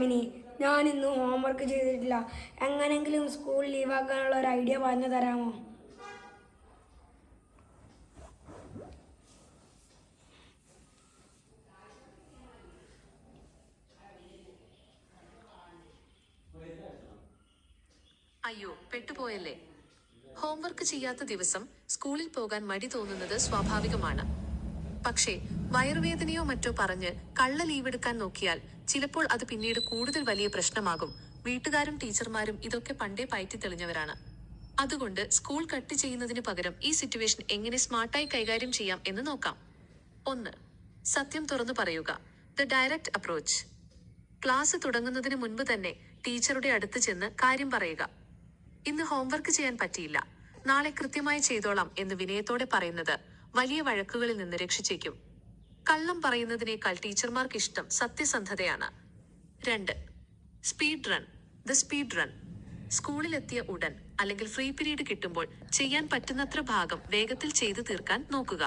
Gemini. ഞാനിന്ന് homework ചെയ്തിട്ടില്ല. എങ്ങനെങ്കിലും സ്കൂൾ ലീവാക്കാനുള്ള ഒരു ഐഡിയ പറഞ്ഞു തരാമോ? അയ്യോ, പെട്ടുപോയല്ലേ. ഹോംവർക്ക് ചെയ്യാത്ത ദിവസം സ്കൂളിൽ പോകാൻ മടി തോന്നുന്നത് സ്വാഭാവികമാണ്. പക്ഷേ വയറുവേദനയോ മറ്റോ പറഞ്ഞ് കള്ള ലീവെടുക്കാൻ നോക്കിയാൽ ചിലപ്പോൾ അത് പിന്നീട് കൂടുതൽ വലിയ പ്രശ്നമാകും. വീട്ടുകാരും ടീച്ചർമാരും ഇതൊക്കെ പണ്ടേ പയറ്റി തെളിഞ്ഞവരാണ്. അതുകൊണ്ട് സ്കൂൾ കട്ട് ചെയ്യുന്നതിന് പകരം ഈ സിറ്റുവേഷൻ എങ്ങനെ സ്മാർട്ടായി കൈകാര്യം ചെയ്യാം എന്ന് നോക്കാം. 1. സത്യം തുറന്നു പറയുക. The direct approach. ക്ലാസ് തുടങ്ങുന്നതിന് മുൻപ് തന്നെ ടീച്ചറുടെ അടുത്ത് ചെന്ന് കാര്യം പറയുക. ഇന്ന് ഹോംവർക്ക് ചെയ്യാൻ പറ്റിയില്ല, നാളെ കൃത്യമായി ചെയ്തോളാം എന്ന് വിനയത്തോടെ പറയുന്നത് വലിയ വഴക്കുകളിൽ നിന്ന് രക്ഷിച്ചേക്കും. കള്ളം പറയുന്നതിനേക്കാൾ ടീച്ചർമാർക്ക് ഇഷ്ടം സത്യസന്ധതയാണ്. 2. Speed run. The speed run. സ്കൂളിലെത്തിയ ഉടൻ അല്ലെങ്കിൽ ഫ്രീ പീരീഡ് കിട്ടുമ്പോൾ ചെയ്യാൻ പറ്റുന്നത്ര ഭാഗം വേഗത്തിൽ ചെയ്തു തീർക്കാൻ നോക്കുക.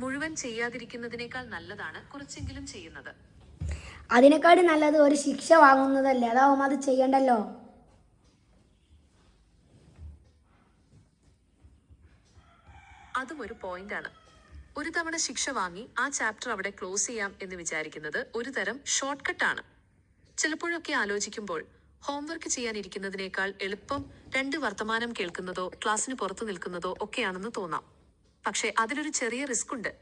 മുഴുവൻ ചെയ്യാതിരിക്കുന്നതിനേക്കാൾ നല്ലതാണ് കുറച്ചെങ്കിലും ചെയ്യുന്നത്. അതിനേക്കാളും നല്ലത് ഒരു ശിക്ഷ വാങ്ങുന്നതല്ലേ. അതാവുമ്പോൾ അത് ചെയ്യണ്ടല്ലോ. അതും ഒരു പോയിന്റാണ്. ഒരു തവണ ശിക്ഷ വാങ്ങി ആ ചാപ്റ്റർ അവിടെ ക്ലോസ് ചെയ്യാം എന്ന് വിചാരിക്കുന്നത് ഒരു തരം ഷോർട്ട് കട്ടാണ്. ചിലപ്പോഴൊക്കെ ആലോചിക്കുമ്പോൾ ഹോംവർക്ക് ചെയ്യാനിരിക്കുന്നതിനേക്കാൾ എളുപ്പം 2 വർത്തമാനം കേൾക്കുന്നതോ ക്ലാസ്സിന് പുറത്തു നിൽക്കുന്നതോ ഒക്കെയാണെന്ന് തോന്നാം. പക്ഷെ അതിലൊരു ചെറിയ റിസ്ക് ഉണ്ട്.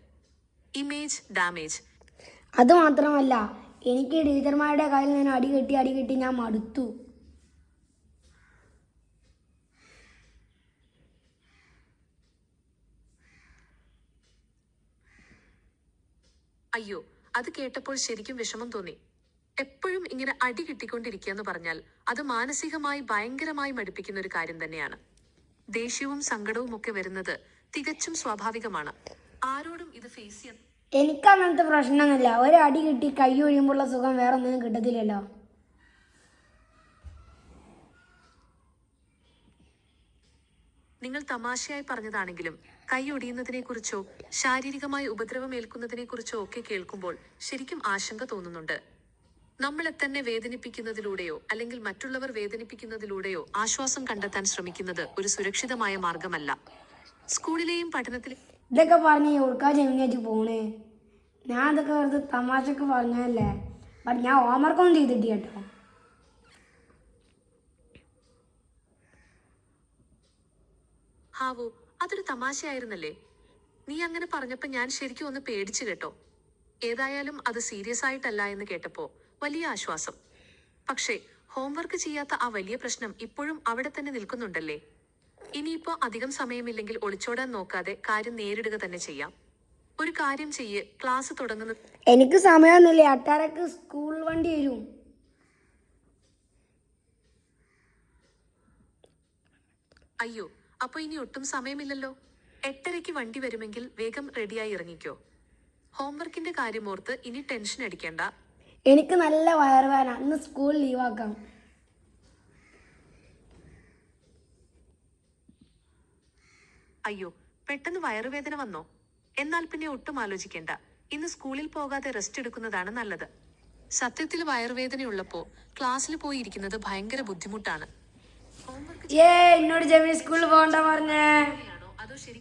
Image damage. അത് മാത്രമല്ല, എനിക്ക് ടീച്ചർമാരുടെ കയ്യിൽ നിന്ന് അടി കിട്ടി ഞാൻ മടുത്തു. അയ്യോ, അത് കേട്ടപ്പോൾ ശരിക്കും വിഷമം തോന്നി. എപ്പോഴും ഇങ്ങനെ അടി കിട്ടിക്കൊണ്ടിരിക്കുകയെന്ന് പറഞ്ഞാൽ അത് മാനസികമായി ഭയങ്കരമായി മടുപ്പിക്കുന്ന ഒരു കാര്യം തന്നെയാണ്. ദേഷ്യവും സങ്കടവും ഒക്കെ വരുന്നത് തികച്ചും സ്വാഭാവികമാണ്. ആരോടും ഇത് ഫേസ് ചെയ്യാൻ എനിക്ക് അങ്ങനത്തെ പ്രശ്നമൊന്നുമില്ല. ഒരു അടി കിട്ടി കൈ ഒഴിയുമ്പോഴുള്ള സുഖം വേറെ ഒന്നും കിട്ടത്തില്ലല്ലോ. നിങ്ങൾ തമാശയായി പറഞ്ഞതാണെങ്കിലും കൈ ഒടിയുന്നതിനെ കുറിച്ചോ ശാരീരികമായി ഉപദ്രവമേൽക്കുന്നതിനെ കുറിച്ചോ ഒക്കെ കേൾക്കുമ്പോൾ ശരിക്കും ആശങ്ക തോന്നുന്നുണ്ട്. നമ്മളെ തന്നെ വേദനിപ്പിക്കുന്നതിലൂടെയോ അല്ലെങ്കിൽ മറ്റുള്ളവർ വേദനിപ്പിക്കുന്നതിലൂടെയോ ആശ്വാസം കണ്ടെത്താൻ ശ്രമിക്കുന്നത് ഒരു സുരക്ഷിതമായ മാർഗമല്ല. സ്കൂളിലെയും പഠനത്തിലെയും ഇതൊക്കെ പറഞ്ഞ് എവിടുക്കാ ജെമിനിയായിട്ട് പോണേ? ഞാൻ ഇതൊക്കെ വെറുതെ തമാശക്ക് പറഞ്ഞല്ലേ. ബട്ട് ഞാൻ ഹോംവർക്കൊന്നും ചെയ്തിട്ട് കേട്ടോ. ഹാവോ, അതൊരു തമാശയായിരുന്നല്ലേ. നീ അങ്ങനെ പറഞ്ഞപ്പോ ഞാൻ ശരിക്കും ഒന്ന് പേടിച്ചു കേട്ടോ. ഏതായാലും അത് സീരിയസ് ആയിട്ടല്ല എന്ന് കേട്ടപ്പോ വലിയ ആശ്വാസം. പക്ഷേ ഹോംവർക്ക് ചെയ്യാത്ത ആ വലിയ പ്രശ്നം ഇപ്പോഴും അവിടെ തന്നെ നിൽക്കുന്നുണ്ടല്ലേ. ഇനിയിപ്പോ അധികം സമയമില്ലെങ്കിൽ ഒളിച്ചോടാൻ നോക്കാതെ കാര്യം നേരിടുക തന്നെ ചെയ്യാം. ഒരു കാര്യം ചെയ്യ്, ക്ലാസ് തുടങ്ങുന്ന എനിക്ക് സമയമൊന്നുമില്ല. 8:30 സ്കൂൾ വണ്ടി വരും. അയ്യോ, അപ്പൊ ഇനി ഒട്ടും സമയമില്ലല്ലോ. 8:30 വണ്ടി വരുമെങ്കിൽ വേഗം റെഡിയായി ഇറങ്ങിക്കോ. ഹോംവർക്കിന്റെ കാര്യം ഓർത്ത് ഇനി ടെൻഷൻ അടിക്കേണ്ട. എനിക്ക് നല്ല വയറുവേദന. ഇന്ന് സ്കൂൾ ലീവാക്കാം. അയ്യോ, പെട്ടെന്ന് വയറുവേദന വന്നോ? എന്നാൽ പിന്നെ ഒട്ടും ആലോചിക്കേണ്ട. ഇന്ന് സ്കൂളിൽ പോകാതെ റെസ്റ്റ് എടുക്കുന്നതാണ് നല്ലത്. സത്യത്തിൽ വയറുവേദനയുള്ളപ്പോ ക്ലാസ്സിൽ പോയി ഇരിക്കുന്നത് ഭയങ്കര ബുദ്ധിമുട്ടാണ്. എന്നോട് ജെമിനി സ്കൂളിൽ പോകണ്ട പറഞ്ഞേ. അതോ ശരി